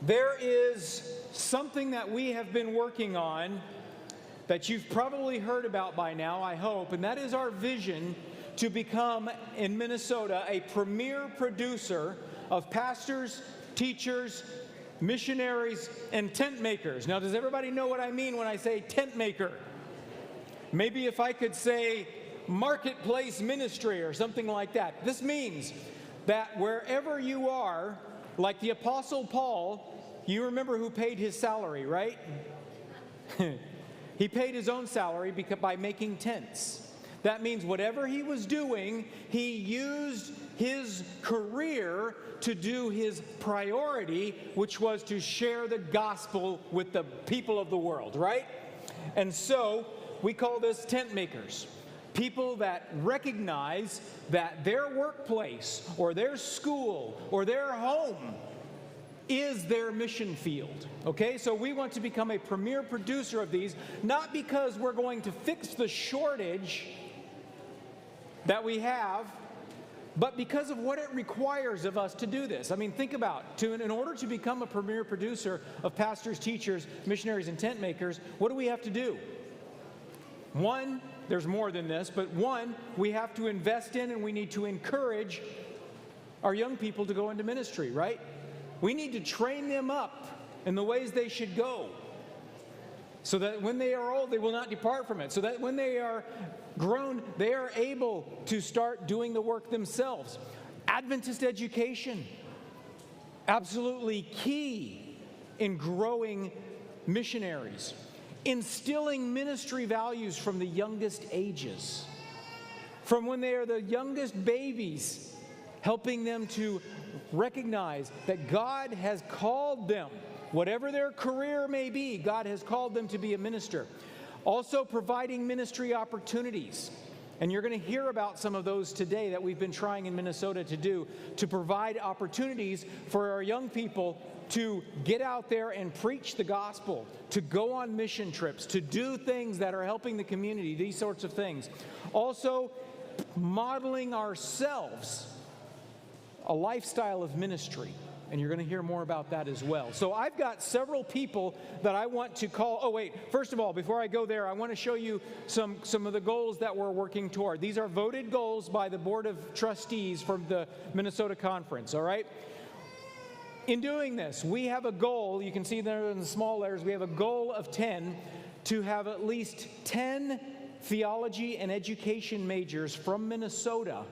There is something that we have been working on that you've probably heard about by now, I hope, and that is our vision to become, in Minnesota, a premier producer of pastors, teachers, missionaries, and tent makers. Now, does everybody know what I mean when I say tent maker? Maybe if I could say marketplace ministry or something like that. This means that wherever you are, like the Apostle Paul, you remember who paid his salary, right? He paid his own salary by making tents. That means whatever he was doing, he used his career to do his priority, which was to share the gospel with the people of the world, right? And so we call this tent makers. People that recognize that their workplace or their school or their home is their mission field. Okay, so we want to become a premier producer of these, not because we're going to fix the shortage that we have, but because of what it requires of us to do this. I mean, think about it. In order to become a premier producer of pastors, teachers, missionaries, and tent makers, what do we have to do? One, there's more than this, but one, we have to invest in and we need to encourage our young people to go into ministry, right? We need to train them up in the ways they should go, so that when they are old, they will not depart from it. So that when they are grown, they are able to start doing the work themselves. Adventist education, absolutely key in growing missionaries. Instilling ministry values from the youngest ages. From when they are the youngest babies, helping them to recognize that God has called them, whatever their career may be, God has called them to be a minister. Also providing ministry opportunities. And you're going to hear about some of those today that we've been trying in Minnesota to do, to provide opportunities for our young people to get out there and preach the gospel, to go on mission trips, to do things that are helping the community, these sorts of things. Also, modeling ourselves a lifestyle of ministry. And you're going to hear more about that as well. So I've got several people that I want to call. Oh, wait. First of all, before I go there, I want to show you some of the goals that we're working toward. These are voted goals by the Board of Trustees from the Minnesota Conference, all right? In doing this, we have a goal. You can see there in the small letters, we have a goal of 10 to have at least 10 theology and education majors from Minnesota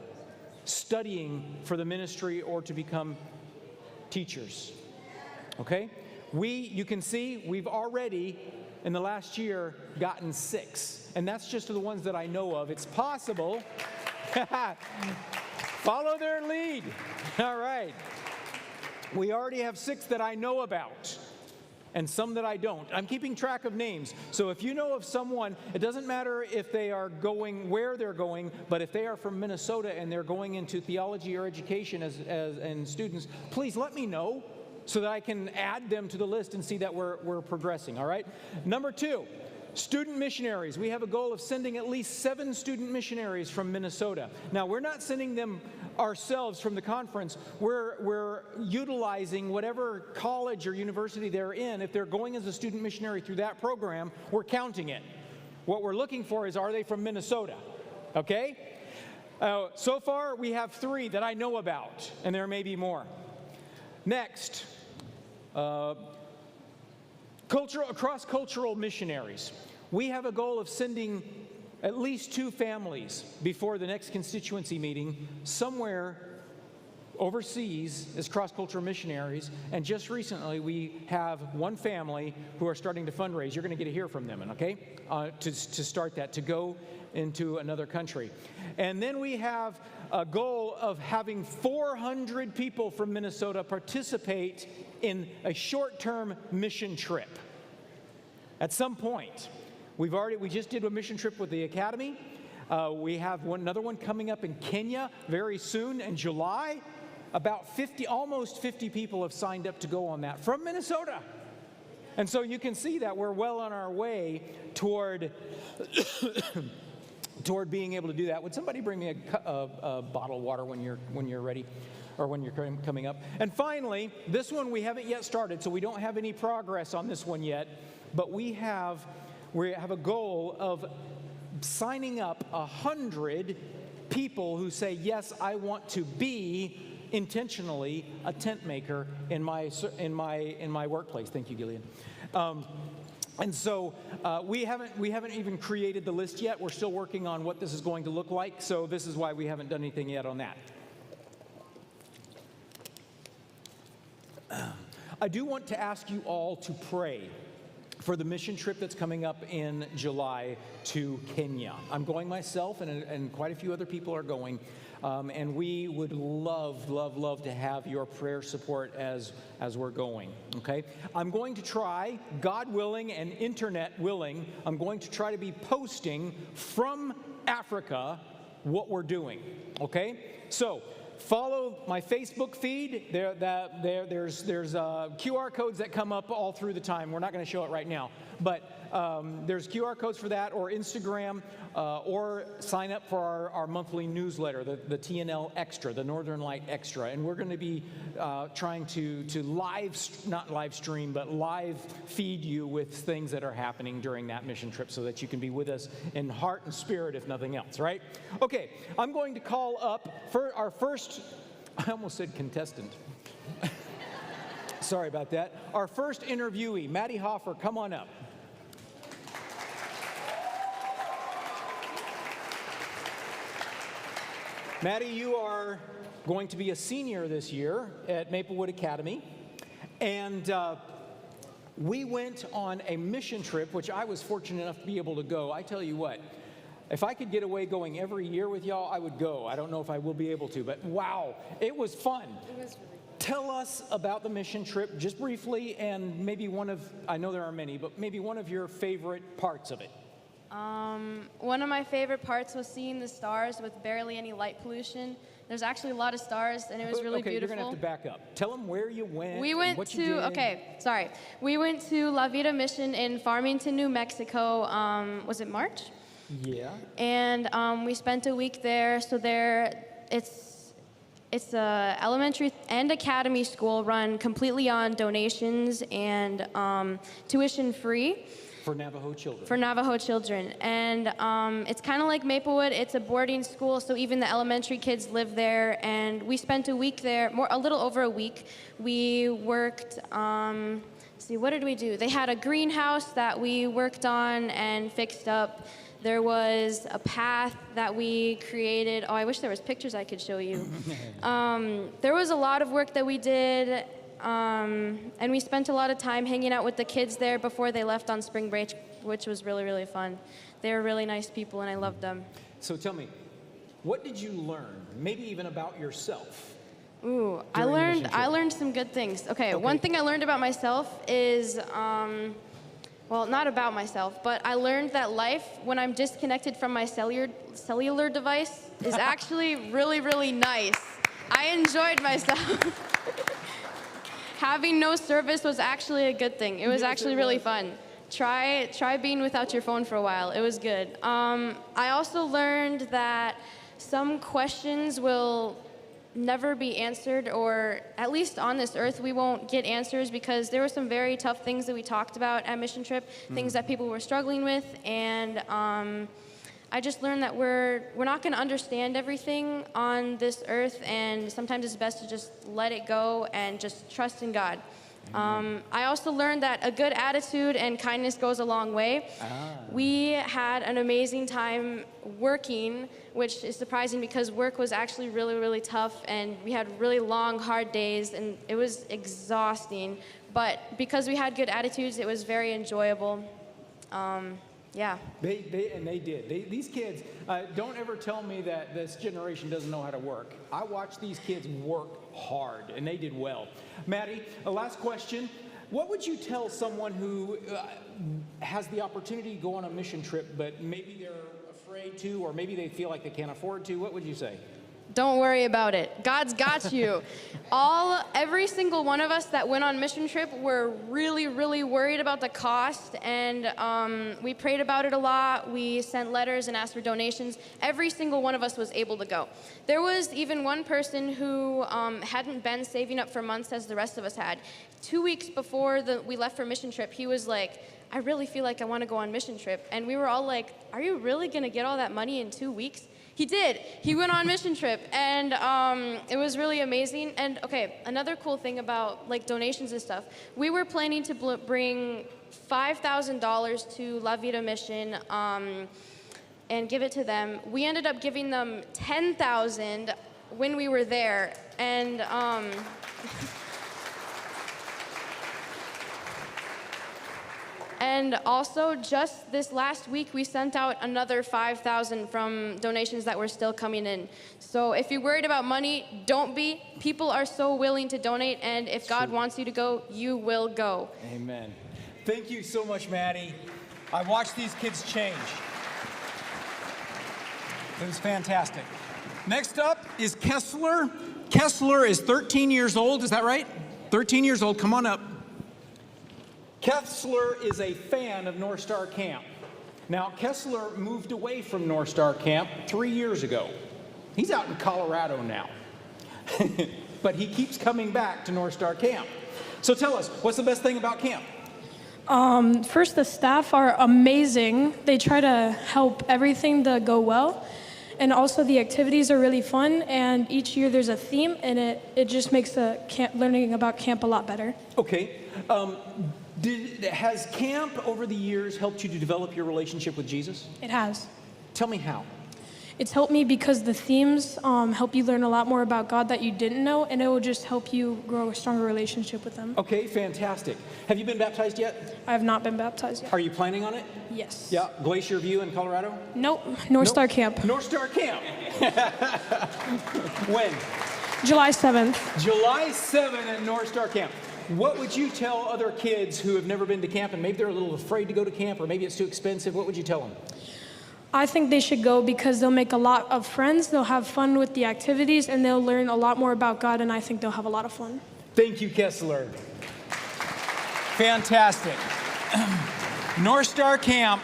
studying for the ministry or to become teachers. Okay? You can see we've already, in the last year, gotten 6. And that's just the ones that I know of. It's possible. Follow their lead. All right. We already have 6 that I know about, and some that I don't. I'm keeping track of names. So if you know of someone, it doesn't matter if they are going where they're going, but if they are from Minnesota and they're going into theology or education and students, please let me know so that I can add them to the list and see that we're progressing, all right? Number 2, student missionaries. We have a goal of sending at least 7 student missionaries from Minnesota. Now, we're not sending them ourselves from the conference. We're utilizing whatever college or university they're in. If they're going as a student missionary through that program, we're counting it. What we're looking for is, are they from Minnesota? Okay? So far, we have 3 that I know about, and there may be more. Next, cross-cultural missionaries. We have a goal of sending at least 2 families before the next constituency meeting somewhere overseas as cross-cultural missionaries. And just recently, we have 1 family who are starting to fundraise. You're going to get to hear from them, okay, to start that, to go into another country. And then we have a goal of having 400 people from Minnesota participate in a short-term mission trip at some point. We just did a mission trip with the Academy. We have another one coming up in Kenya very soon in July. About almost 50 people have signed up to go on that from Minnesota. And so you can see that we're well on our way toward being able to do that. Would somebody bring me a bottle of water when you're ready? or when you're coming up. And finally, this one we haven't yet started, so we don't have any progress on this one yet, but we have a goal of signing up 100 people who say, yes, I want to be intentionally a tent maker in my workplace. Thank you, Gilead. And so we haven't even created the list yet. We're still working on what this is going to look like. So this is why we haven't done anything yet on that. I do want to ask you all to pray for the mission trip that's coming up in July to Kenya. I'm going myself, and quite a few other people are going. And we would love to have your prayer support as we're going, okay? I'm going to try, God willing and internet willing, I'm going to try to be posting from Africa what we're doing, okay? So follow my Facebook feed. There's QR codes that come up all through the time. We're not going to show it right now, but there's QR codes for that, or Instagram, or sign up for our monthly newsletter, the TNL Extra, the Northern Light Extra. And we're going to be trying to live feed you with things that are happening during that mission trip so that you can be with us in heart and spirit, if nothing else, right? Okay, I'm going to call up for our first, I almost said contestant. Sorry about that. Our first interviewee, Maddie Hoffer, come on up. Maddie, you are going to be a senior this year at Maplewood Academy, and we went on a mission trip, which I was fortunate enough to be able to go. I tell you what, if I could get away going every year with y'all, I would go. I don't know if I will be able to, but wow, it was fun. It was really fun. Tell us about the mission trip, just briefly, and maybe I know there are many, but maybe one of your favorite parts of it. One of my favorite parts was seeing the stars with barely any light pollution. There's actually a lot of stars, and it was really beautiful. You're going to have to back up. Tell them where you went. We went We went to La Vida Mission in Farmington, New Mexico. Was it March? Yeah. And we spent a week there. So it's a elementary and academy school run completely on donations and tuition free. For Navajo children. For Navajo children. And it's kind of like Maplewood. It's a boarding school, so even the elementary kids live there. And we spent a week there, a little over a week. We worked, what did we do? They had a greenhouse that we worked on and fixed up. There was a path that we created. Oh, I wish there was pictures I could show you. There was a lot of work that we did. And we spent a lot of time hanging out with the kids there before they left on spring break, which was really, really fun. They were really nice people, and I loved them. So tell me, what did you learn, maybe even about yourself? Ooh, I learned some good things. Okay, one thing I learned about myself is, well, not about myself, but I learned that life, when I'm disconnected from my cellular device, is actually really, really nice. I enjoyed myself. Having no service was actually a good thing. It was actually really fun. Try being without your phone for a while. It was good. I also learned that some questions will never be answered, or at least on this earth we won't get answers, because there were some very tough things that we talked about at Mission Trip, things that people were struggling with, and I just learned that we're not going to understand everything on this earth, and sometimes it's best to just let it go and just trust in God. I also learned that a good attitude and kindness goes a long way. We had an amazing time working, which is surprising because work was actually really, really tough, and we had really long, hard days, and it was exhausting. But because we had good attitudes, it was very enjoyable. Yeah. They did. These kids, don't ever tell me that this generation doesn't know how to work. I watched these kids work hard, and they did well. Maddie, a last question. What would you tell someone who has the opportunity to go on a mission trip, but maybe they're afraid to, or maybe they feel like they can't afford to? What would you say? Don't worry about it. God's got you. Every single one of us that went on mission trip were really, really worried about the cost, and we prayed about it a lot. We sent letters and asked for donations. Every single one of us was able to go. There was even one person who hadn't been saving up for months as the rest of us had. 2 weeks before we left for mission trip, he was like, I really feel like I want to go on mission trip. And we were all like, are you really going to get all that money in 2 weeks? He did. He went on mission trip, and it was really amazing. And okay, another cool thing about like donations and stuff, we were planning to bring $5,000 to La Vida Mission and give it to them. We ended up giving them $10,000 when we were there, and and also, just this last week, we sent out another $5,000 from donations that were still coming in. So if you're worried about money, don't be. People are so willing to donate, and if God wants you to go, you will go. Amen. Thank you so much, Maddie. I watched these kids change. It was fantastic. Next up is Kessler. Kessler is 13 years old, is that right? 13 years old, come on up. Kessler is a fan of North Star Camp. Now, Kessler moved away from North Star Camp 3 years ago. He's out in Colorado now. But he keeps coming back to North Star Camp. So tell us, what's the best thing about camp? First, the staff are amazing. They try to help everything to go well. And also the activities are really fun, and each year there's a theme, and it just makes the learning about camp a lot better. Okay. Has camp over the years helped you to develop your relationship with Jesus? It has. Tell me how. It's helped me because the themes help you learn a lot more about God that you didn't know, and it will just help you grow a stronger relationship with Him. Okay, fantastic. Have you been baptized yet? I have not been baptized yet. Are you planning on it? Yes. Yeah, Glacier View in Colorado? Nope. North Star Camp. North Star Camp. When? July 7th. July 7th at North Star Camp. What would you tell other kids who have never been to camp and maybe they're a little afraid to go to camp or maybe it's too expensive? What would you tell them? I think they should go because they'll make a lot of friends, they'll have fun with the activities, and they'll learn a lot more about God, and I think they'll have a lot of fun. Thank you, Kessler. Fantastic. North Star Camp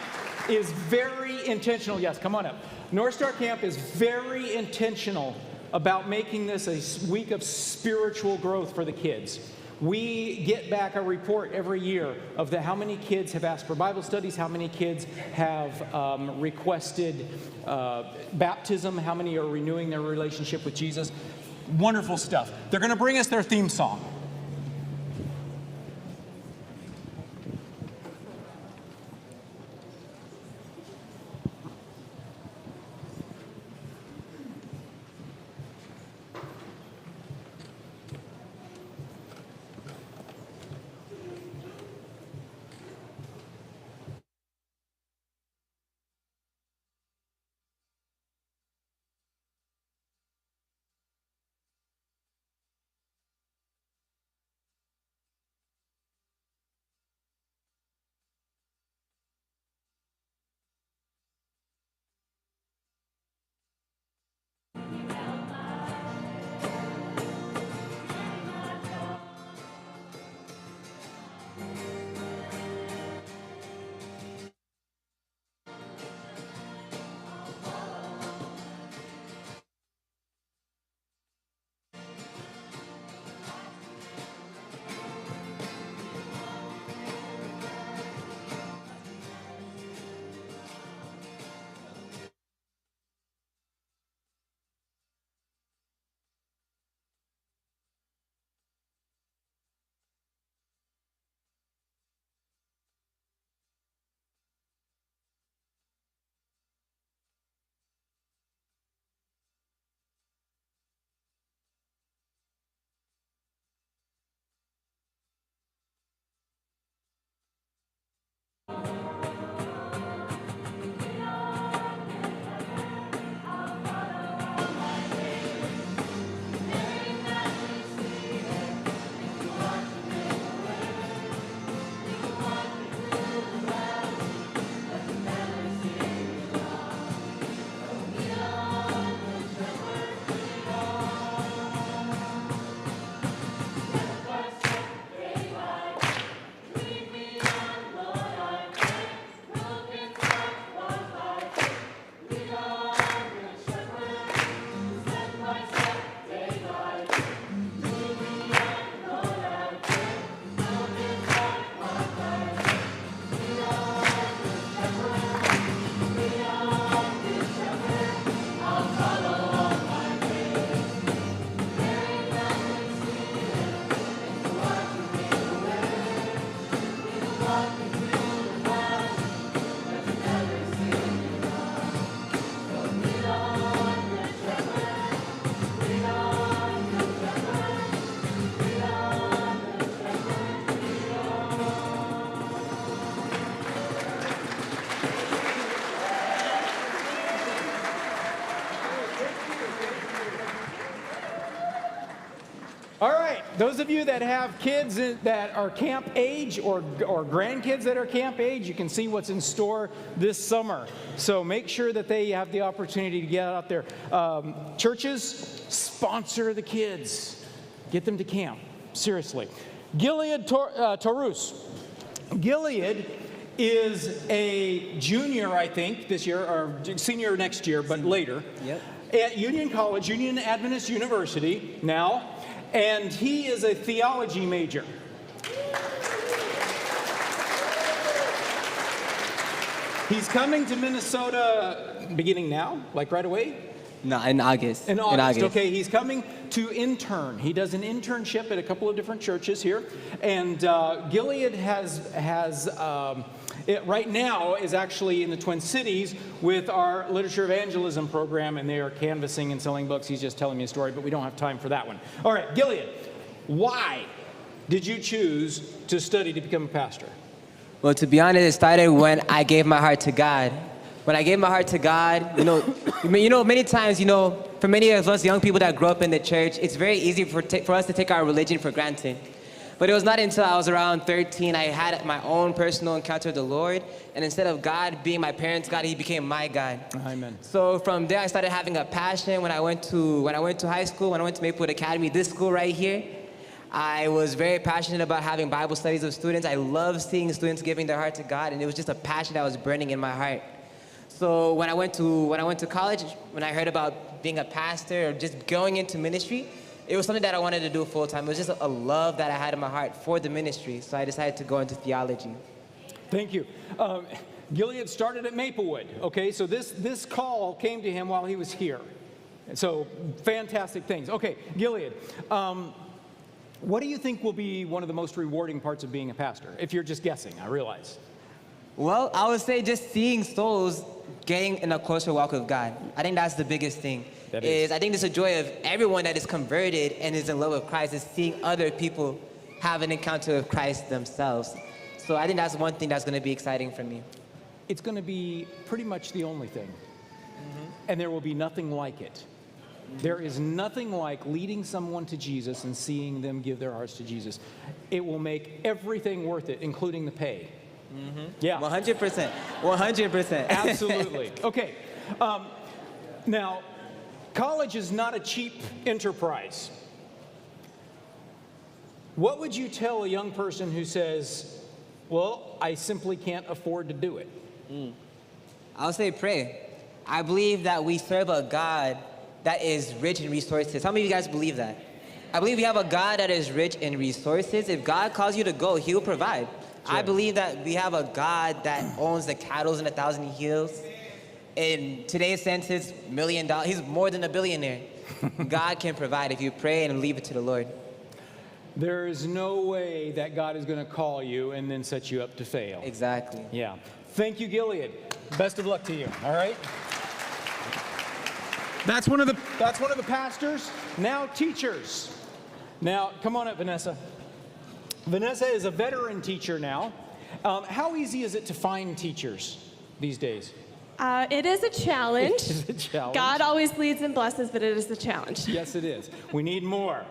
is very intentional. Yes, come on up. North Star Camp is very intentional about making this a week of spiritual growth for the kids. We get back a report every year of how many kids have asked for Bible studies, how many kids have requested baptism, how many are renewing their relationship with Jesus. Wonderful stuff. They're going to bring us their theme song. those of you that have kids that are camp age or grandkids that are camp age, you can see what's in store this summer. So make sure that they have the opportunity to get out there. Churches, sponsor the kids. Get them to camp. Seriously. Gilead Taurus. Gilead is a junior, I think, this year, or senior next year, but later. Yep. At Union College, Union Adventist University now, and he is a theology major. He's coming to Minnesota beginning now, like right away? No, in August. In August. Okay, he's coming to intern. He does an internship at a couple of different churches here, and Gilead right now is actually in the Twin Cities with our literature evangelism program, and they are canvassing and selling books. He's just telling me a story, but we don't have time for that one. All right, Gilead, why did you choose to study to become a pastor? Well, to be honest, it started when I gave my heart to God. When I gave my heart to God, many times, for many of us young people that grew up in the church, it's very easy for us to take our religion for granted. But it was not until I was around 13, I had my own personal encounter with the Lord. And instead of God being my parents' God, he became my God. Amen. So from there, I started having a passion. When I went to high school, when I went to Maplewood Academy, this school right here, I was very passionate about having Bible studies with students. I love seeing students giving their heart to God, and it was just a passion that was burning in my heart. So when I went to college, when I heard about being a pastor or just going into ministry, it was something that I wanted to do full time. It was just a love that I had in my heart for the ministry. So I decided to go into theology. Thank you. Gilead started at Maplewood. Okay, so this call came to him while he was here. So fantastic things. Okay, Gilead. What do you think will be one of the most rewarding parts of being a pastor? If you're just guessing, I realize. Well, I would say just seeing souls getting in a closer walk with God. I think that's the biggest thing. I think it's a joy of everyone that is converted and is in love with Christ is seeing other people have an encounter with Christ themselves. So I think that's one thing that's going to be exciting for me. It's going to be pretty much the only thing. And there will be nothing like it. There is nothing like leading someone to Jesus and seeing them give their hearts to Jesus. It will make everything worth it, including the pay. Yeah. 100%. 100%. Absolutely. Okay. Now, college is not a cheap enterprise. What would you tell a young person who says, well, I simply can't afford to do it? I'll say pray. I believe that we serve a God that is rich in resources. How many of you guys believe that? I believe we have a God that is rich in resources. If God calls you to go, he'll provide. Sure. I believe that we have a God that owns the cattle in 1,000 hills. In today's sense, it's $1 million. He's more than a billionaire. God can provide if you pray and leave it to the Lord. There is no way that God is going to call you and then set you up to fail. Exactly. Yeah. Thank you, Gilead. Best of luck to you. All right. That's one of the pastors. Now teachers. Now come on up, Vanessa. Vanessa is a veteran teacher now. How easy is it to find teachers these days? It is a challenge. It is a challenge. God always leads and blesses, but it is a challenge. Yes, it is. We need more.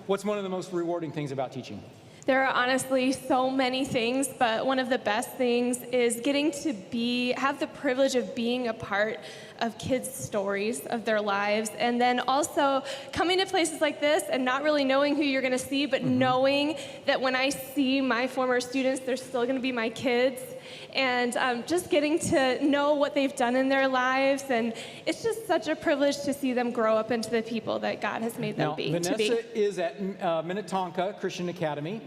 What's one of the most rewarding things about teaching? There are honestly so many things, but one of the best things is getting to have the privilege of being a part of kids' stories of their lives, and then also coming to places like this and not really knowing who you're going to see, but knowing that when I see my former students, they're still going to be my kids, and just getting to know what they've done in their lives, and it's just such a privilege to see them grow up into the people that God has made them Vanessa is at Minnetonka Christian Academy.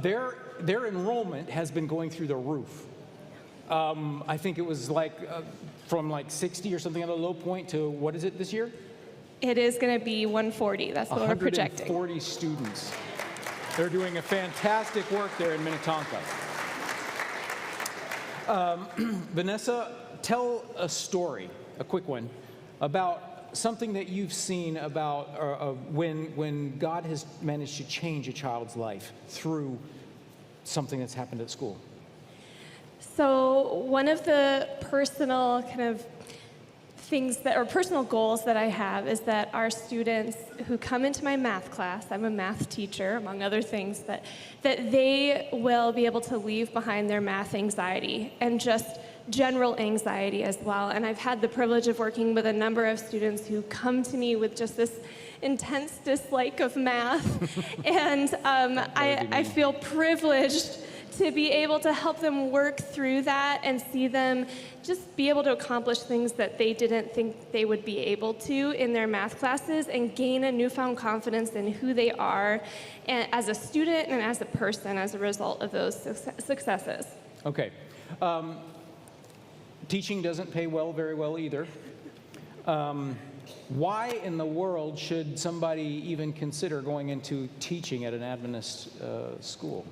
Their enrollment has been going through the roof. I think it was from 60 or something at a low point to, what is it this year? It is going to be 140. That's what we're projecting. 140 students. They're doing a fantastic work there in Minnetonka. Vanessa, tell a story, a quick one, about something that you've seen about when God has managed to change a child's life through something that's happened at school. So one of the personal kind of things that, or personal goals that I have, is that our students who come into my math class, I'm a math teacher, among other things, that they will be able to leave behind their math anxiety and just general anxiety as well. And I've had the privilege of working with a number of students who come to me with just this intense dislike of math. And I feel privileged to be able to help them work through that and see them just be able to accomplish things that they didn't think they would be able to in their math classes, and gain a newfound confidence in who they are as a student and as a person as a result of those successes. Okay. Teaching doesn't pay very well either. Why in the world should somebody even consider going into teaching at an Adventist school?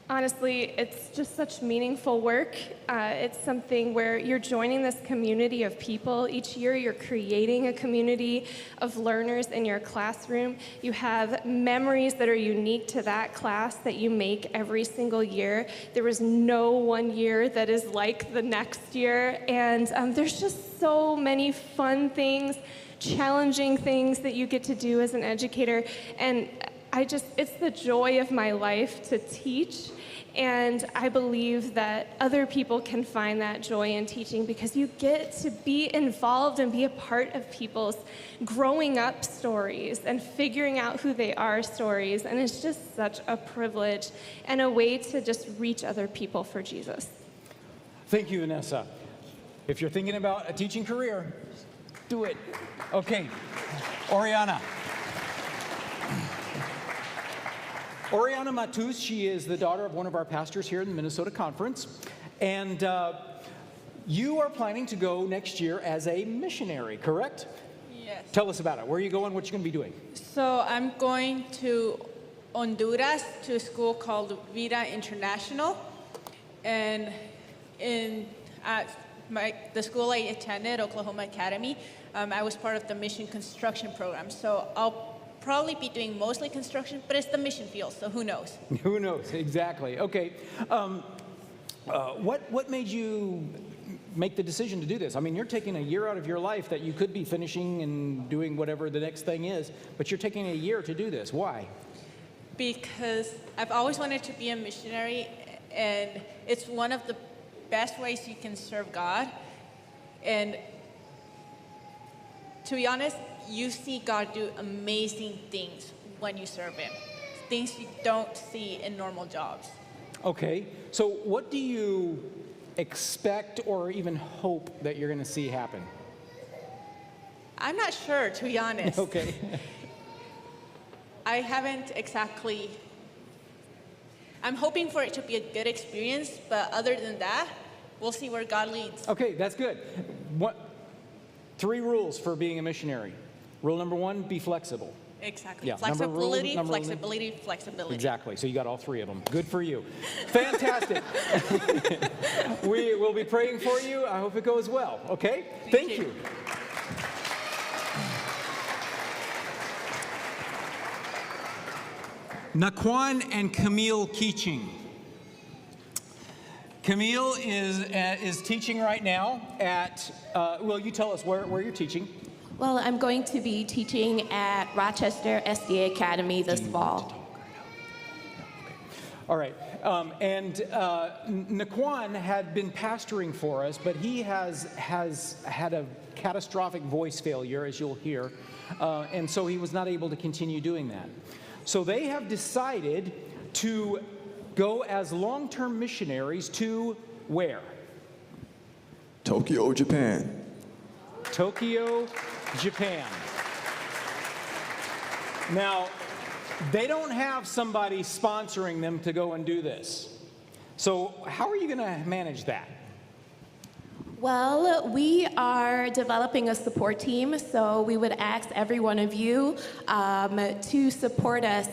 Honestly, it's just such meaningful work. It's something where you're joining this community of people. Each year, you're creating a community of learners in your classroom. You have memories that are unique to that class that you make every single year. There is no one year that is like the next year. And there's just so many fun things, challenging things that you get to do as an educator. And it's the joy of my life to teach. And I believe that other people can find that joy in teaching, because you get to be involved and be a part of people's growing up stories and figuring out who they are stories. And it's just such a privilege and a way to just reach other people for Jesus. Thank you, Vanessa. If you're thinking about a teaching career, do it. Okay, Oriana. Oriana Matus, she is the daughter of one of our pastors here in the Minnesota Conference. And you are planning to go next year as a missionary, correct? Yes. Tell us about it. Where are you going? What are you going to be doing? So I'm going to Honduras to a school called Vida International. And the school I attended, Oklahoma Academy, I was part of the mission construction program. So I'll probably be doing mostly construction, but it's the mission field, so who knows? Who knows, exactly. Okay, what made you make the decision to do this? I mean, you're taking a year out of your life that you could be finishing and doing whatever the next thing is, but you're taking a year to do this. Why? Because I've always wanted to be a missionary, and it's one of the best ways you can serve God. And to be honest, you see God do amazing things when you serve Him, things you don't see in normal jobs. Okay, so what do you expect or even hope that you're going to see happen? I'm not sure, to be honest. Okay. I haven't exactly. I'm hoping for it to be a good experience, but other than that, we'll see where God leads. Okay, that's good. 3 rules for being a missionary. Rule number 1, be flexible. Exactly. Yeah, Flexibility, number flexibility, flexibility. Exactly. So you got all 3 of them. Good for you. Fantastic. We will be praying for you. I hope it goes well. Okay? Thank you. Naquan and Camille Keaching. Camille is teaching right now at, well, you tell us where you're teaching. Well, I'm going to be teaching at Rochester SDA Academy this fall. All right. And Naquan had been pastoring for us, but he has had a catastrophic voice failure, as you'll hear, and so he was not able to continue doing that. So they have decided to go as long-term missionaries to where? Tokyo, Japan. Tokyo, Japan. Now, they don't have somebody sponsoring them to go and do this. So how are you going to manage that? Well, we are developing a support team, so we would ask every one of you to support us.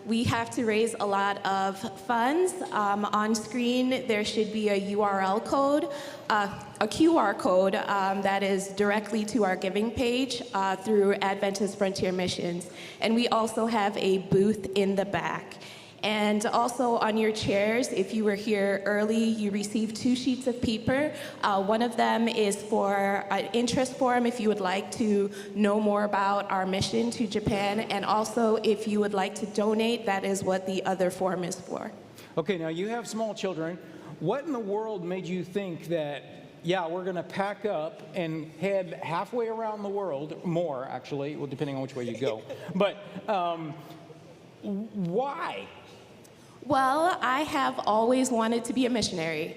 We have to raise a lot of funds. On screen, there should be a URL code, a QR code that is directly to our giving page through Adventist Frontier Missions. And we also have a booth in the back. And also on your chairs, if you were here early, you received 2 sheets of paper. One of them is for an interest form if you would like to know more about our mission to Japan, and also if you would like to donate, that is what the other form is for. Okay, now you have small children. What in the world made you think that, yeah, we're going to pack up and head halfway around the world, more actually, well, depending on which way you go. But why? Well, I have always wanted to be a missionary.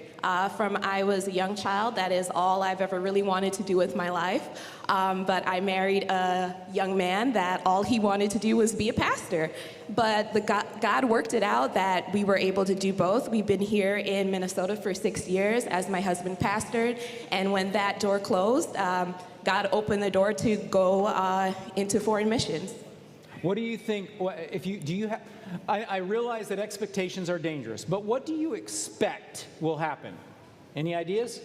From I was a young child, that is all I've ever really wanted to do with my life. But I married a young man that all he wanted to do was be a pastor. But God worked it out that we were able to do both. We've been here in Minnesota for 6 years as my husband pastored. And when that door closed, God opened the door to go into foreign missions. What do you think, I realize that expectations are dangerous, but what do you expect will happen? Any ideas?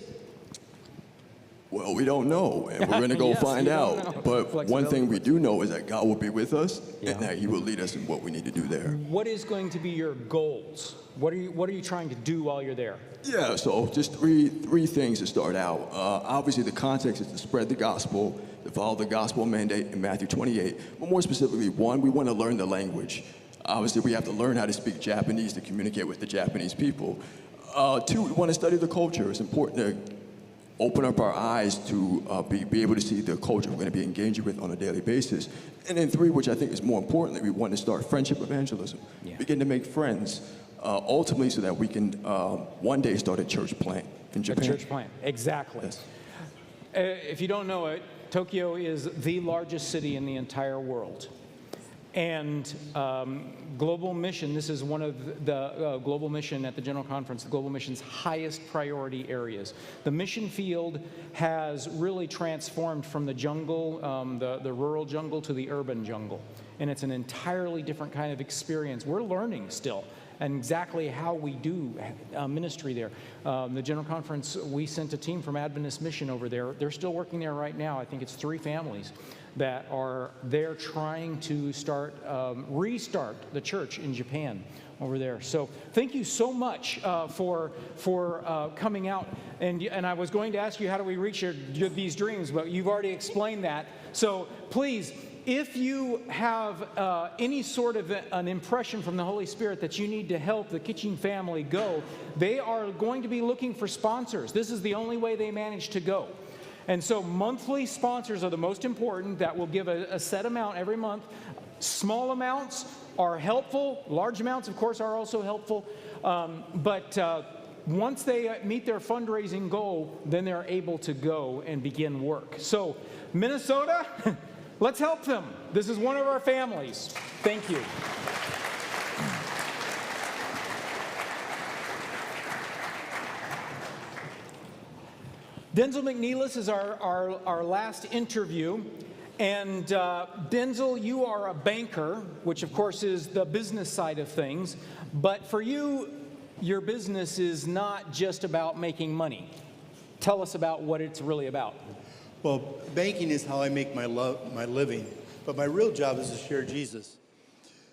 Well, we don't know, and we're going to go Yes, find you don't out. know. But one thing we do know is that God will be with us, Yeah. and that He will lead us in what we need to do there. What is going to be your goals? What are you trying to do while you're there? Yeah, so just three things to start out. Obviously, the context is to spread the gospel, to follow the gospel mandate in Matthew 28. But more specifically, 1, we want to learn the language. Obviously, we have to learn how to speak Japanese to communicate with the Japanese people. 2, we want to study the culture. It's important to open up our eyes to be able to see the culture we're going to be engaging with on a daily basis. And then 3, which I think is more importantly, we want to start friendship evangelism. Yeah. Begin to make friends, ultimately so that we can one day start a church plant in Japan. A church plant, exactly. Yes. If you don't know it, Tokyo is the largest city in the entire world. And Global Mission, this is one of the Global Mission at the General Conference, the Global Mission's highest priority areas. The mission field has really transformed from the jungle, the rural jungle, to the urban jungle. And it's an entirely different kind of experience. We're learning still and exactly how we do ministry there. The General Conference, we sent a team from Adventist Mission over there. They're still working there right now. I think it's 3 families that are there trying to restart the church in Japan over there. So thank you so much for coming out. And I was going to ask you, how do we reach these dreams? But you've already explained that. So please, if you have any sort of an impression from the Holy Spirit that you need to help the Kitching family go, they are going to be looking for sponsors. This is the only way they manage to go. And so monthly sponsors are the most important. That will give a set amount every month. Small amounts are helpful. Large amounts, of course, are also helpful. But once they meet their fundraising goal, then they're able to go and begin work. So Minnesota, let's help them. This is one of our families. Thank you. Denzel McNeilis is our last interview. And Denzel, you are a banker, which of course is the business side of things. But for you, your business is not just about making money. Tell us about what it's really about. Well, banking is how I make my living, but my real job is to share Jesus.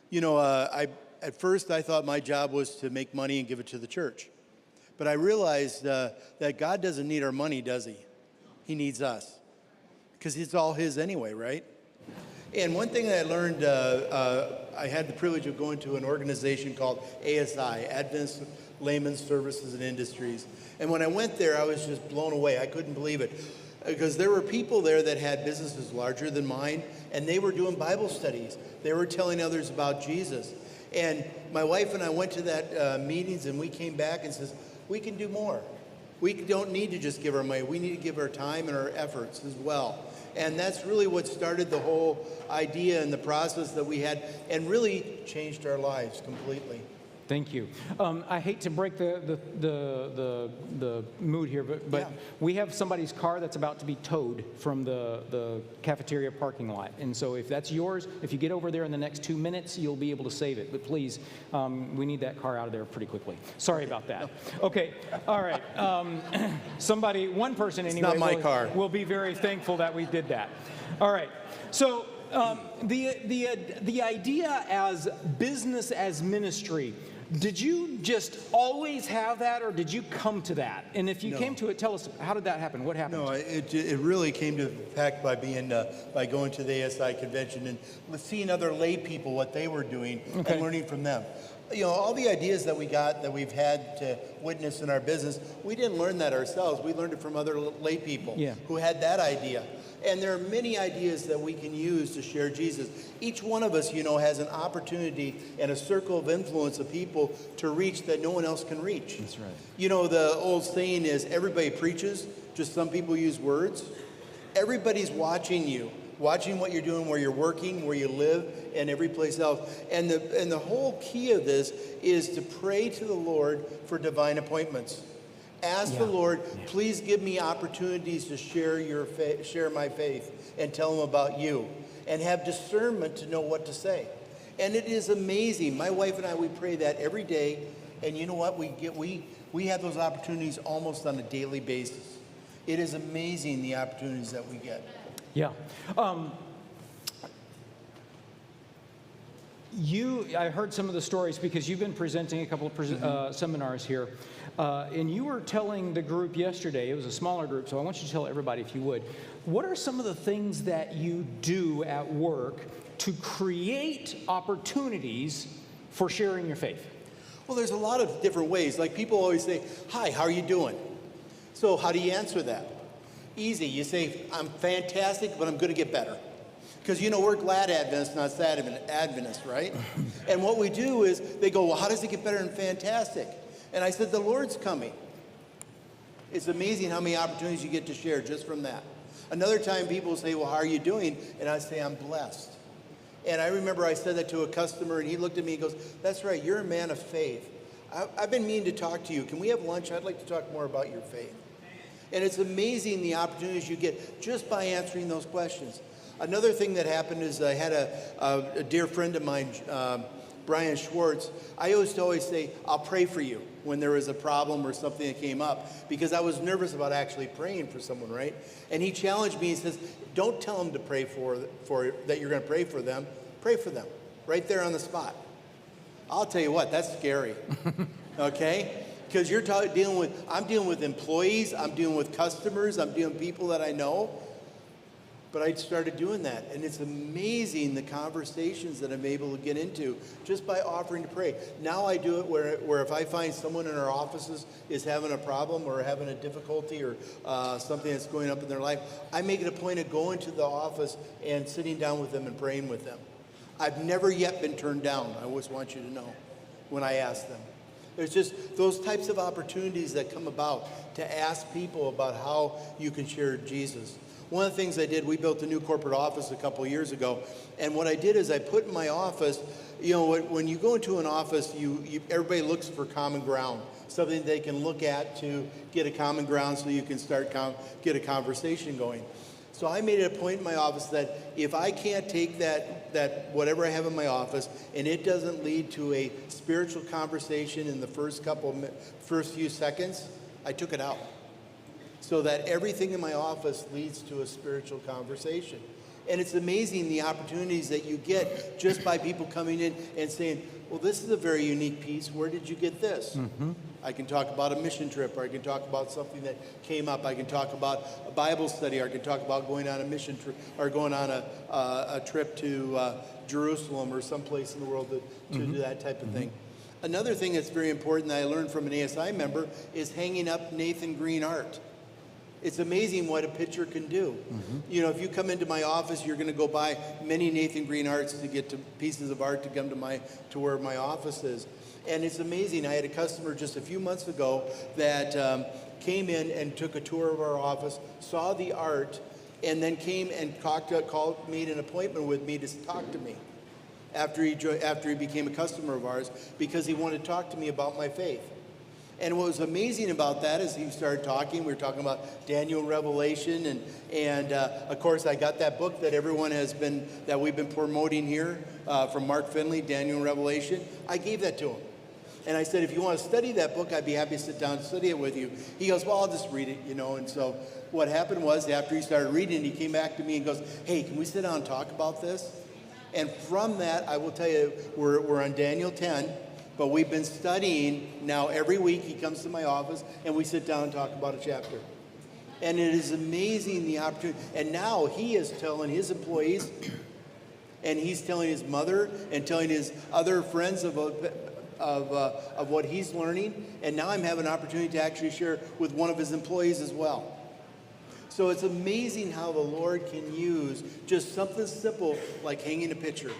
You know, at first I thought my job was to make money and give it to the church. But I realized that God doesn't need our money, does he? He needs us. Because it's all his anyway, right? And one thing that I learned, I had the privilege of going to an organization called ASI, Advanced Layman Services and Industries. And when I went there, I was just blown away. I couldn't believe it. Because there were people there that had businesses larger than mine, and they were doing Bible studies. They were telling others about Jesus. And my wife and I went to that meetings, and we came back and says, we can do more. We don't need to just give our money. We need to give our time and our efforts as well. And that's really what started the whole idea and the process that we had, and really changed our lives completely. Thank you. I hate to break the mood here, but Yeah. we have somebody's car that's about to be towed from the cafeteria parking lot. And so if that's yours, if you get over there in the next 2 minutes, you'll be able to save it. But please, we need that car out of there pretty quickly. Sorry about that. Okay, all right. One person anyway, not my car. will be very thankful that we did that. All right. So the idea as business as ministry, did you just always have that, or did you come to that? And if you came to it, tell us, how did that happen? What happened? No, it really came to fact by going to the ASI convention and seeing other lay people, what they were doing, and learning from them. You know, all the ideas that we've had to witness in our business, we didn't learn that ourselves. We learned it from other lay people who had that idea. And there are many ideas that we can use to share Jesus. Each one of us, has an opportunity and a circle of influence of people to reach that no one else can reach. That's right. The old saying is everybody preaches, just some people use words. Everybody's watching you, watching what you're doing, where you're working, where you live, and every place else. And the whole key of this is to pray to the Lord for divine appointments. Ask the Lord, please give me opportunities to share my faith and tell them about you, and have discernment to know what to say. And it is amazing. My wife and I, we pray that every day, and you know what? We have those opportunities almost on a daily basis. It is amazing the opportunities that we get. Yeah. I heard some of the stories because you've been presenting a couple of seminars here, and you were telling the group yesterday, it was a smaller group, so I want you to tell everybody if you would, what are some of the things that you do at work to create opportunities for sharing your faith? Well, there's a lot of different ways. Like people always say, hi, how are you doing? So how do you answer that? Easy. You say, I'm fantastic, but I'm going to get better. Because, we're glad Adventists, not sad Adventists, right? And what we do is they go, well, how does it get better than fantastic? And I said, the Lord's coming. It's amazing how many opportunities you get to share just from that. Another time people say, well, how are you doing? And I say, I'm blessed. And I remember I said that to a customer, and he looked at me and goes, that's right, you're a man of faith. I've been meaning to talk to you. Can we have lunch? I'd like to talk more about your faith. And it's amazing the opportunities you get just by answering those questions. Another thing that happened is I had a dear friend of mine, Brian Schwartz. I used to always say, I'll pray for you when there was a problem or something that came up, because I was nervous about actually praying for someone, right? And he challenged me. He says, don't tell them to pray for that you're going to pray for them. Pray for them right there on the spot. I'll tell you what, that's scary, okay? Because I'm dealing with employees, I'm dealing with customers, I'm dealing with people that I know. But I started doing that, and it's amazing the conversations that I'm able to get into just by offering to pray. Now I do it where if I find someone in our offices is having a problem or having a difficulty or something that's going up in their life, I make it a point of going to the office and sitting down with them and praying with them. I've never yet been turned down, I always want you to know, when I ask them. There's just those types of opportunities that come about to ask people about how you can share Jesus. One of the things I did, we built a new corporate office a couple of years ago, and what I did is I put in my office, when you go into an office, everybody looks for common ground, something they can look at to get a common ground so you can get a conversation going. So I made it a point in my office that if I can't take that whatever I have in my office and it doesn't lead to a spiritual conversation in the first few seconds, I took it out. So that everything in my office leads to a spiritual conversation. And it's amazing the opportunities that you get just by people coming in and saying, well, this is a very unique piece. Where did you get this? Mm-hmm. I can talk about a mission trip, or I can talk about something that came up. I can talk about a Bible study, or I can talk about going on a mission trip, or going on a trip to Jerusalem or someplace in the world to do that type of thing. Another thing that's very important that I learned from an ASI member is hanging up Nathan Green art. It's amazing what a picture can do. Mm-hmm. If you come into my office, you're going to go buy many Nathan Green arts to get to pieces of art to come to where my office is. And it's amazing. I had a customer just a few months ago that came in and took a tour of our office, saw the art, and then came and made an appointment with me to talk to me after he became a customer of ours, because he wanted to talk to me about my faith. And what was amazing about that is he started talking. We were talking about Daniel Revelation, and of course I got that book that we've been promoting here from Mark Finley, Daniel Revelation. I gave that to him. And I said, if you want to study that book, I'd be happy to sit down and study it with you. He goes, well, I'll just read it, you know. And so what happened was, after he started reading it, he came back to me and goes, hey, can we sit down and talk about this? And from that, I will tell you, we're on Daniel 10, but we've been studying now every week. He comes to my office, and we sit down and talk about a chapter. And it is amazing, the opportunity. And now he is telling his employees, and he's telling his mother, and telling his other friends of what he's learning. And now I'm having an opportunity to actually share with one of his employees as well. So it's amazing how the Lord can use just something simple like hanging a picture,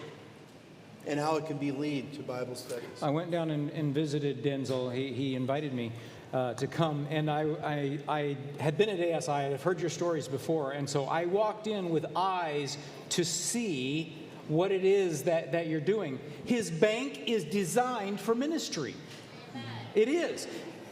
and how it can be lead to Bible studies. I went down and visited Denzel. He invited me to come, and I had been at ASI. I've heard your stories before, and so I walked in with eyes to see what it is that you're doing. His bank is designed for ministry. It is.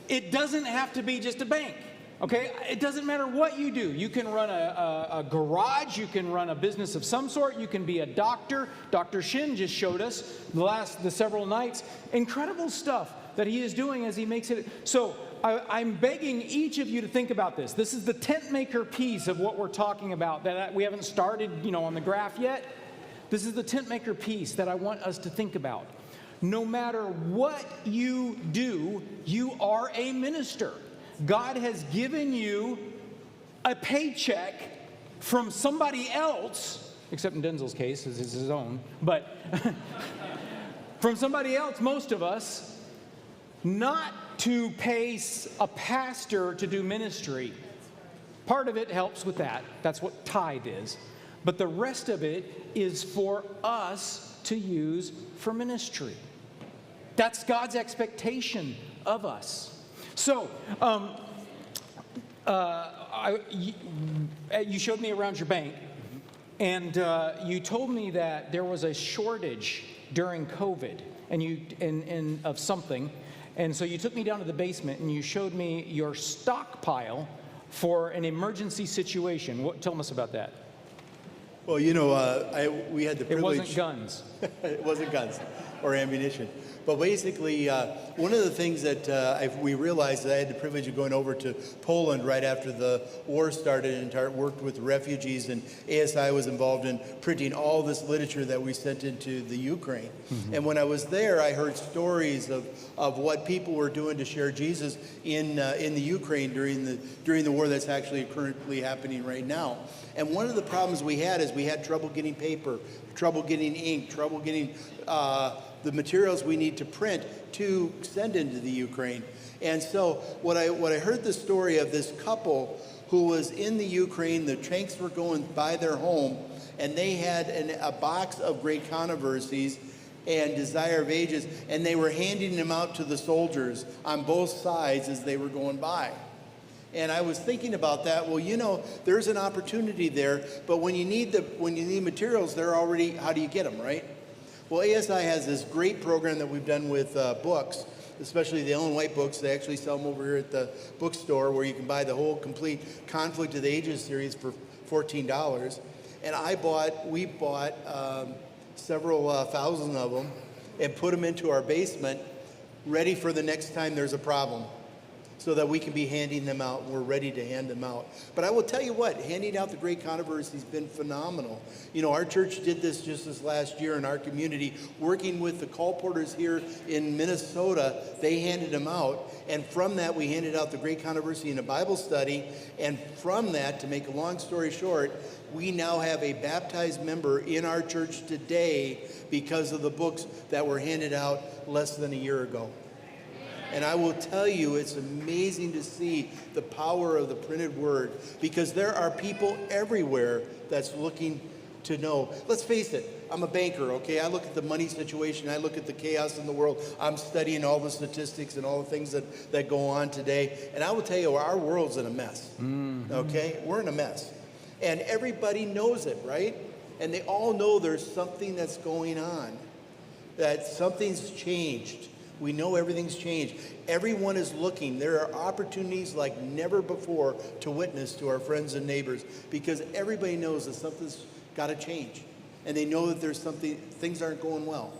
It doesn't have to be just a bank. Okay, it doesn't matter what you do. You can run a garage, you can run a business of some sort, you can be a doctor. Dr. Shin just showed us the several nights, incredible stuff that he is doing as he makes it. So I'm begging each of you to think about this. This is the tent maker piece of what we're talking about that we haven't started, on the graph yet. This is the tent maker piece that I want us to think about. No matter what you do, you are a minister. God has given you a paycheck from somebody else, except in Denzel's case, it's his own, but from somebody else, most of us, not to pay a pastor to do ministry. Part of it helps with that. That's what tithe is. But the rest of it is for us to use for ministry. That's God's expectation of us. So, you showed me around your bank, and you told me that there was a shortage during COVID, and of something, and so you took me down to the basement and you showed me your stockpile for an emergency situation. Tell us about that. Well, we had the privilege. It wasn't guns. It wasn't guns or ammunition. But basically, one of the things that we realized that I had the privilege of going over to Poland right after the war started and worked with refugees, and ASI was involved in printing all this literature that we sent into the Ukraine. Mm-hmm. And when I was there, I heard stories of what people were doing to share Jesus in the Ukraine during the war that's actually currently happening right now. And one of the problems we had is we had trouble getting paper, trouble getting ink, trouble getting the materials we need to print to send into the Ukraine. And so what I heard the story of this couple who was in the Ukraine, the tanks were going by their home, and they had a box of Great Controversies and Desire of Ages, and they were handing them out to the soldiers on both sides as they were going by. And I was thinking about that. Well, there's an opportunity there, but when you need materials, they're already. How do you get them, right? Well, ASI has this great program that we've done with books, especially the Ellen White books. They actually sell them over here at the bookstore, where you can buy the whole complete Conflict of the Ages series for $14. And we bought several thousand of them and put them into our basement, ready for the next time there's a problem, so that we can be handing them out. We're ready to hand them out. But I will tell you what, handing out the Great Controversy has been phenomenal. Our church did this just this last year in our community, working with the colporteurs here in Minnesota. They handed them out, and from that we handed out the Great Controversy in a Bible study, and from that, to make a long story short, we now have a baptized member in our church today because of the books that were handed out less than a year ago. And I will tell you, it's amazing to see the power of the printed word, because there are people everywhere that's looking to know. Let's face it, I'm a banker, okay? I look at the money situation. I look at the chaos in the world. I'm studying all the statistics and all the things that go on today. And I will tell you, our world's in a mess, okay? We're in a mess. And everybody knows it, right? And they all know there's something that's going on, that something's changed. We know everything's changed. Everyone is looking. There are opportunities like never before to witness to our friends and neighbors, because everybody knows that something's got to change. And they know that things aren't going well.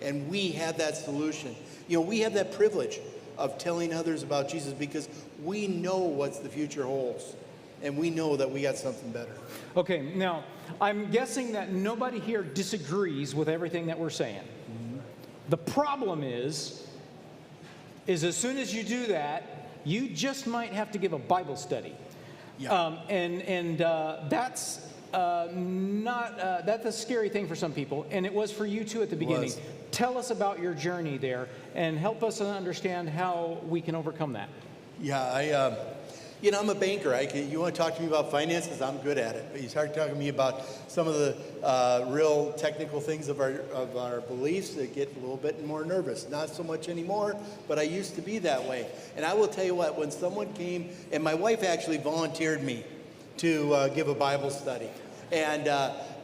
And we have that solution. You know, we have that privilege of telling others about Jesus because we know what the future holds. And we know that we got something better. Okay, now, I'm guessing that nobody here disagrees with everything that we're saying. The problem is as soon as you do that, you just might have to give a Bible study. Yeah. That's that's a scary thing for some people, and it was for you too at the beginning. Was. Tell us about your journey there, and help us understand how we can overcome that. Yeah, I'm a banker. You want to talk to me about finances? I'm good at it. But you start talking to me about some of the real technical things of our beliefs, that get a little bit more nervous. Not so much anymore, but I used to be that way. And I will tell you what, when someone came, and my wife actually volunteered me to give a Bible study. And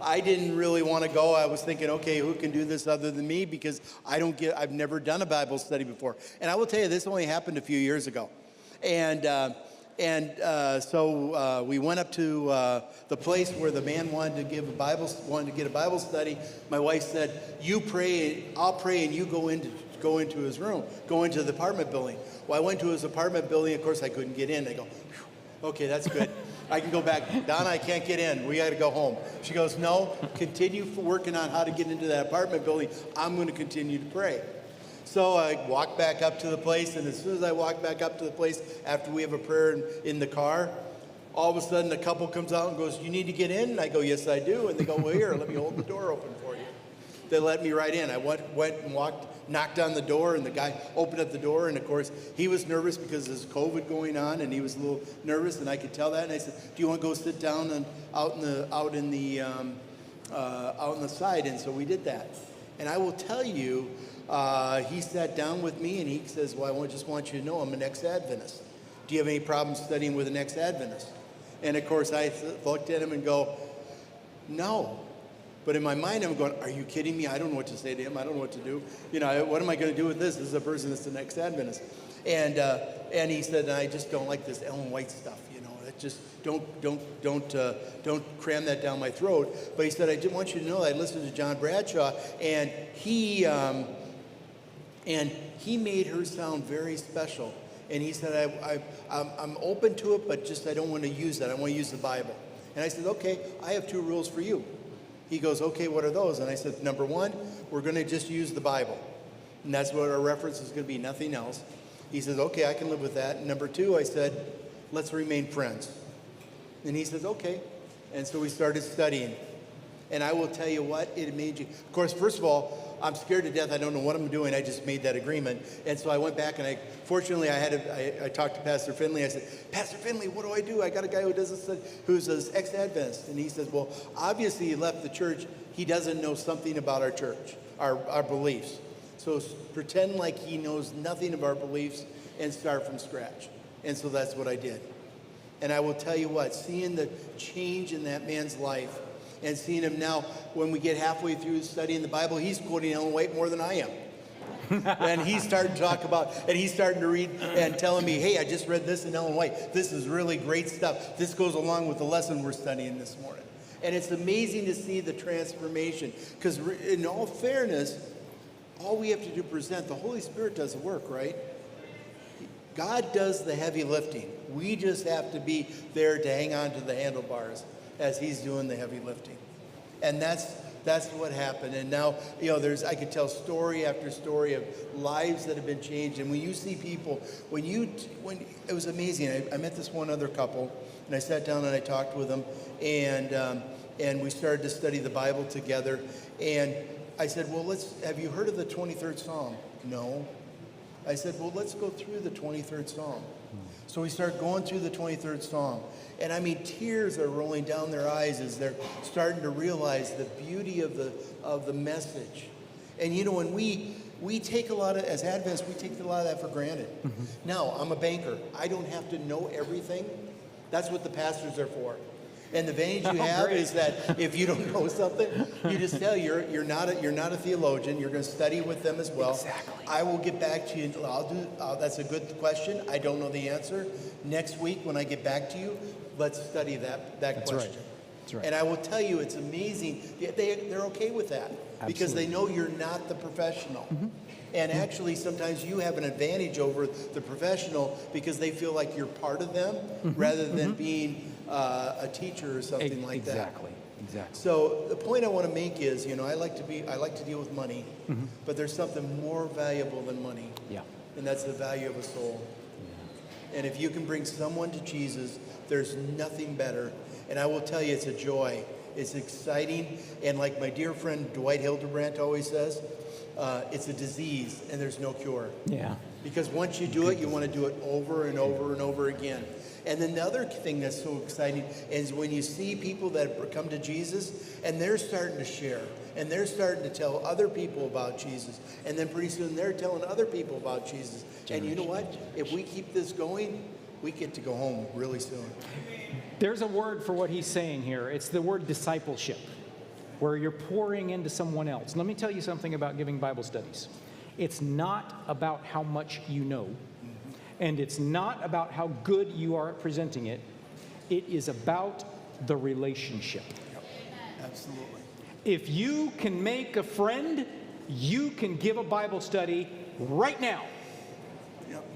I didn't really want to go. I was thinking, okay, who can do this other than me? Because I've never done a Bible study before. And I will tell you, this only happened a few years ago. So we went up to the place where the man wanted to get a Bible study. My wife said, "You pray, I'll pray, and you go into his room, go into the apartment building." Well, I went to his apartment building. Of course, I couldn't get in. I go, "Okay, that's good. I can go back. Donna, I can't get in. We got to go home." She goes, "No, continue working on how to get into that apartment building. I'm going to continue to pray." So I walked back up to the place, and as soon as I walked back up to the place, after we have a prayer in the car, all of a sudden a couple comes out and goes, "You need to get in?" And I go, "Yes, I do." And they go, "Well, here, let me hold the door open for you." They let me right in. I went and knocked on the door, and the guy opened up the door, and of course, he was nervous because there's COVID going on, and he was a little nervous, and I could tell that. And I said, "Do you want to go sit down out in the side?" And so we did that. And I will tell you, he sat down with me, and he says, "Well, I just want you to know I'm an ex-Adventist. Do you have any problem studying with an ex-Adventist?" And of course, I looked at him and go, "No." But in my mind, I'm going, "Are you kidding me? I don't know what to say to him. I don't know what to do. What am I going to do with this? This is a person that's an ex-Adventist." And he said, "I just don't like this Ellen White stuff. Just don't cram that down my throat." But he said, "I did want you to know I listened to John Bradshaw, and he made her sound very special. And he said, I'm open to it, but just I don't want to use that. I want to use the Bible." And I said, "Okay, I have 2 rules for you." He goes, "Okay, what are those?" And I said, "Number 1, we're going to just use the Bible. And that's what our reference is going to be, nothing else." He says, "Okay, I can live with that." And number 2, I said, "Let's remain friends." And he says, "Okay." And so we started studying. And I will tell you what, it made you... Of course, first of all, I'm scared to death. I don't know what I'm doing. I just made that agreement. And so I went back, and fortunately, I talked to Pastor Finley. I said, "Pastor Finley, what do I do? I got a guy who's an ex-Adventist." And he says, "Well, obviously he left the church. He doesn't know something about our church, our beliefs. So pretend like he knows nothing of our beliefs and start from scratch." And so that's what I did. And I will tell you what, seeing the change in that man's life and seeing him now, when we get halfway through studying the Bible, he's quoting Ellen White more than I am. And he's starting to talk about, and he's starting to read and telling me, "Hey, I just read this in Ellen White. This is really great stuff. This goes along with the lesson we're studying this morning." And it's amazing to see the transformation. Because in all fairness, all we have to do is present. The Holy Spirit does the work, right? God does the heavy lifting. We just have to be there to hang on to the handlebars as he's doing the heavy lifting. And that's what happened. And now, I could tell story after story of lives that have been changed. And when you see people, when it was amazing. I met this one other couple, and I sat down and I talked with them, and we started to study the Bible together. And I said, "Well, have you heard of the 23rd Psalm?" "No." I said, "Well, let's go through the 23rd Psalm." So we start going through the 23rd Psalm. And I mean, tears are rolling down their eyes as they're starting to realize the beauty of the message. And when we take a lot of, as Adventists, we take a lot of that for granted. Now, I'm a banker. I don't have to know everything. That's what the pastors are for. And the advantage you have is that if you don't know something, you just tell you're not a theologian. You're going to study with them as well. Exactly. I will get back to you. That's a good question. I don't know the answer. Next week when I get back to you, let's study that That's question. Right. That's right. And I will tell you, it's amazing. They're okay with that. because they know you're not the professional. And actually, sometimes you have an advantage over the professional because they feel like you're part of them rather than being a teacher or something like that. Exactly. So the point I want to make is, you know, I like to deal with money, but there's something more valuable than money. Yeah. And that's the value of a soul. And if you can bring someone to Jesus, there's nothing better. And I will tell you, it's a joy. It's exciting. And like my dear friend Dwight Hildebrandt always says, it's a disease and there's no cure. Yeah. Because once you do it, you want to do it over and over and over again. And then the other thing that's so exciting is when you see people that come to Jesus and they're starting to share and they're starting to tell other people about Jesus. And then pretty soon they're telling other people about Jesus. And you know what? If we keep this going, we get to go home really soon. There's a word for what he's saying here. It's the word discipleship, where you're pouring into someone else. Let me tell you something about giving Bible studies. It's not about how much you know, and it's not about how good you are at presenting it. It is about the relationship. Absolutely. If you can make a friend, you can give a Bible study right now.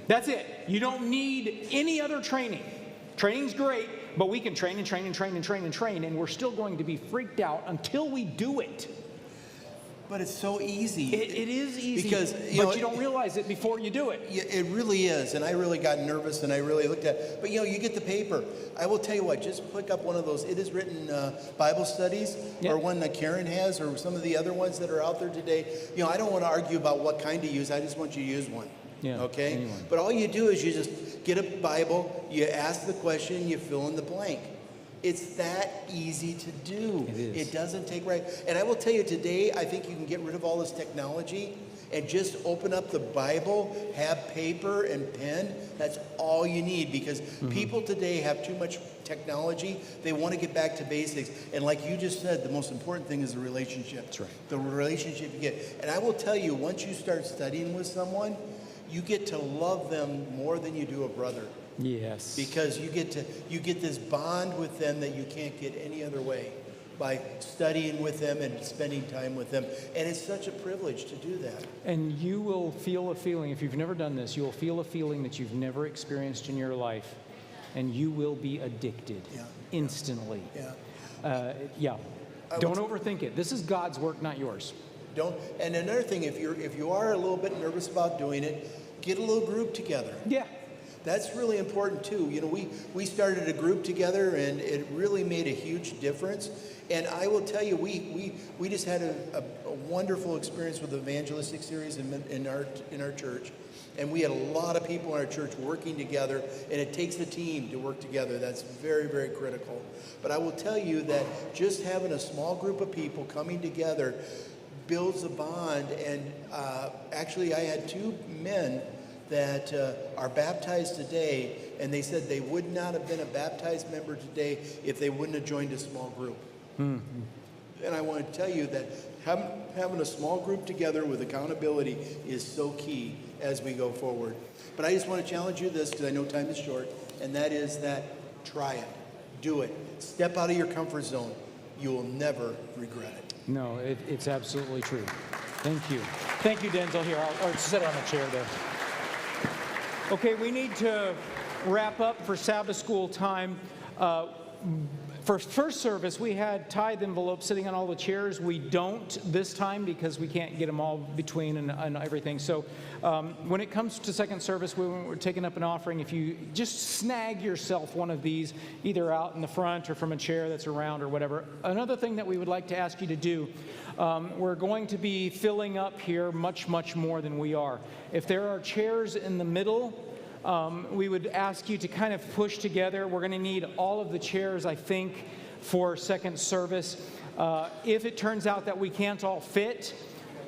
That's it. You don't need any other training. Training's great, but we can train, and we're still going to be freaked out until we do it. But it's so easy. It is easy, because you don't realize it before you do it. It really is, and I really got nervous, and I really looked at it. But you get the paper. I will tell you what, just pick up one of those. It is written Bible studies, or one that Karen has, or some of the other ones that are out there today. I don't want to argue about what kind to use. I just want you to use one. Yeah, okay? anyone. But all you do is you just get a Bible, you ask the question, you fill in the blank. It's that easy to do. It is. It doesn't take And I will tell you today, I think you can get rid of all this technology and just open up the Bible, have paper and pen. That's all you need, because people today have too much technology. They want to get back to basics. And like you just said, the most important thing is the relationship. That's right. The relationship you get. And I will tell you, once you start studying with someone, you get to love them more than you do a brother. Yes. Because you get this bond with them that you can't get any other way, by studying with them and spending time with them. And it's such a privilege to do that. And you will feel a feeling, if you've never done this, you'll feel a feeling that you've never experienced in your life, and you will be addicted instantly. Don't overthink it. This is God's work, not yours. And another thing, if you are a little bit nervous about doing it, get a little group together. Yeah. That's really important too. We started a group together, and it really made a huge difference. And I will tell you, we just had a wonderful experience with the evangelistic series in our church. And we had a lot of people in our church working together, and it takes a team to work together. That's very, very critical. But I will tell you that just having a small group of people coming together builds a bond. And actually, I had two men that are baptized today, and they said they would not have been a baptized member today if they wouldn't have joined a small group. And I want to tell you that having a small group together with accountability is so key as we go forward. But I just want to challenge you this, because I know time is short, and that is that try it, do it, step out of your comfort zone. You will never regret it. No, it's absolutely true. Thank you. Thank you, Denzel. Here, I'll sit on a chair there. Okay, we need to wrap up for Sabbath school time. For first service, we had tithe envelopes sitting on all the chairs. We don't this time because we can't get them all between and everything. So when it comes to second service, when we're taking up an offering, if you just snag yourself one of these, either out in the front or from a chair that's around or whatever. Another thing that we would like to ask you to do, we're going to be filling up here much, much more than we are. If there are chairs in the middle, we would ask you to kind of push together. We're going to need all of the chairs, I think, for second service. If it turns out that we can't all fit,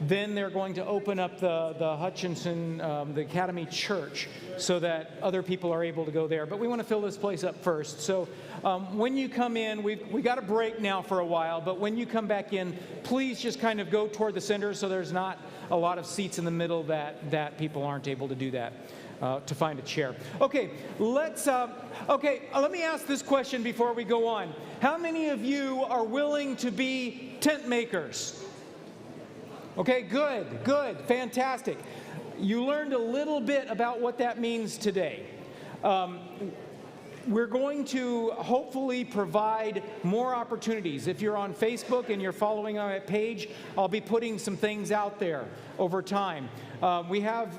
then they're going to open up the Hutchinson, the Academy Church, so that other people are able to go there. But we want to fill this place up first. So when you come in, we got a break now for a while, but when you come back in, please just kind of go toward the center so there's not a lot of seats in the middle that people aren't able to do that. To find a chair. Okay, let me ask this question before we go on. How many of you are willing to be tent makers? Okay, good, fantastic. You learned a little bit about what that means today. We're going to hopefully provide more opportunities. If you're on Facebook and you're following our page, I'll be putting some things out there over time. We have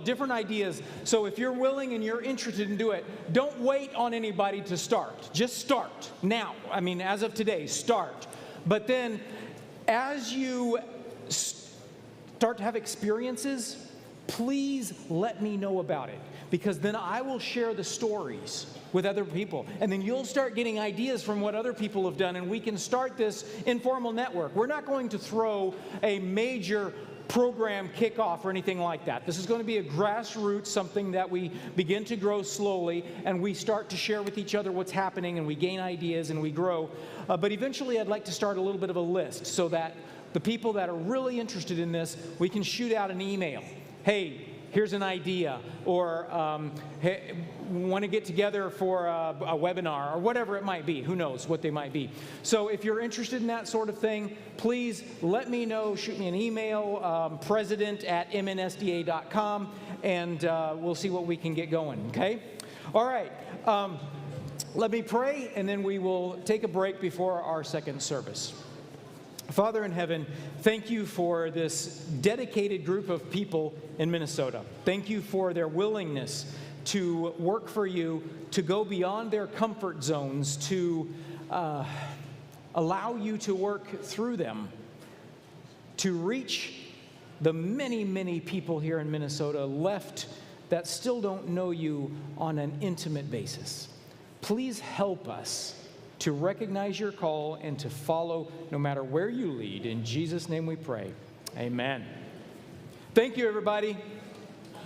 different ideas. So if you're willing and you're interested in doing it, don't wait on anybody to start. Just start now. I mean, as of today, start. But then as you start to have experiences, please let me know about it, because then I will share the stories with other people, and then you'll start getting ideas from what other people have done, and we can start this informal network. We're not going to throw a major program kickoff or anything like that. This is going to be a grassroots, something that we begin to grow slowly, and we start to share with each other what's happening, and we gain ideas and we grow. But eventually I'd like to start a little bit of a list so that the people that are really interested in this, we can shoot out an email. Hey, here's an idea, or hey, want to get together for a webinar, or whatever it might be. Who knows what they might be. So if you're interested in that sort of thing, please let me know. Shoot me an email, president@mnsda.com, and we'll see what we can get going, okay? All right. Let me pray, and then we will take a break before our second service. Father in heaven, thank you for this dedicated group of people in Minnesota. Thank you for their willingness to work for you, to go beyond their comfort zones, to allow you to work through them, to reach the many, many people here in Minnesota left that still don't know you on an intimate basis. Please help us to recognize your call and to follow no matter where you lead. In Jesus' name we pray. Amen. Thank you, everybody.